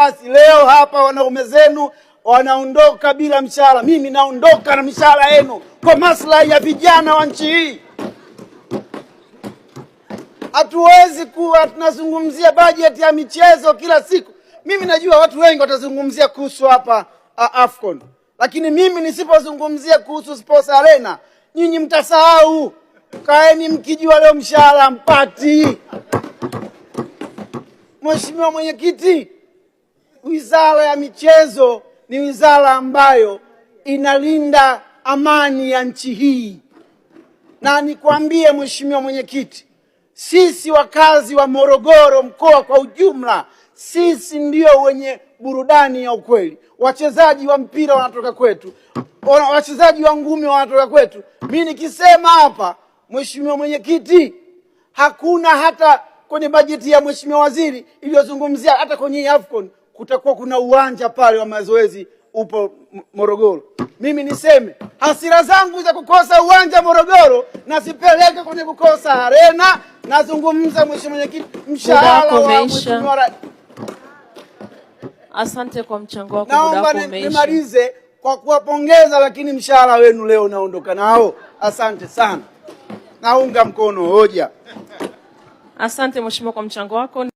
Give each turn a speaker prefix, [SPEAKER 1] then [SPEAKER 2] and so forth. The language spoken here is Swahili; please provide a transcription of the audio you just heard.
[SPEAKER 1] basi leo hapa wanaume zenu wanaondoka bila mshahara. Mimi naondoka na mshahara yenu kwa maslahi ya vijana wa nchi hii. Hatuwezi kuwa tunazungumzia bajeti ya michezo kila siku. Mimi najua watu wengi watazungumzia kuhusu hapa AFCON. Lakini mimi nisipozungumzia kuhusu Sports Arena, nyinyi mtasahau. Kaeni mkijua leo mshahara mpati. Mheshimiwa Mwenyekiti, Wizara ya Michezo ni wizara ambayo inalinda amani ya nchi hii. Na nikwambie Mheshimiwa Mwenyekiti, sisi wakazi wa Morogoro mkoa kwa ujumla, sisi ndio wenye burudani ya ukweli. Wachezaji wa mpira wanatoka kwetu, wachezaji wa ngumi wanatoka kwetu. Mimi nikisema hapa Mheshimiwa Mwenyekiti, hakuna hata kwenye bajeti ya Mheshimiwa Waziri iliyozungumzia hata kwenye AFCON kutakuwa kuna uwanja pale wa mazoezi upo Morogoro. Mimi niseme hasira zangu za kukosa uwanja Morogoro na sipeleke kwenye kukosa arena. Nazungumza Mheshimiwa Mwenyekiti, mshahara wa Mheshimiwa.
[SPEAKER 2] Asante kwa mchango wako.
[SPEAKER 1] Naomba nimalize kwa kuwapongeza, lakini mshahara wenu leo naondoka nao. Asante sana. Naunga mkono hoja.
[SPEAKER 2] Asante Mheshimiwa kwa mchango wako.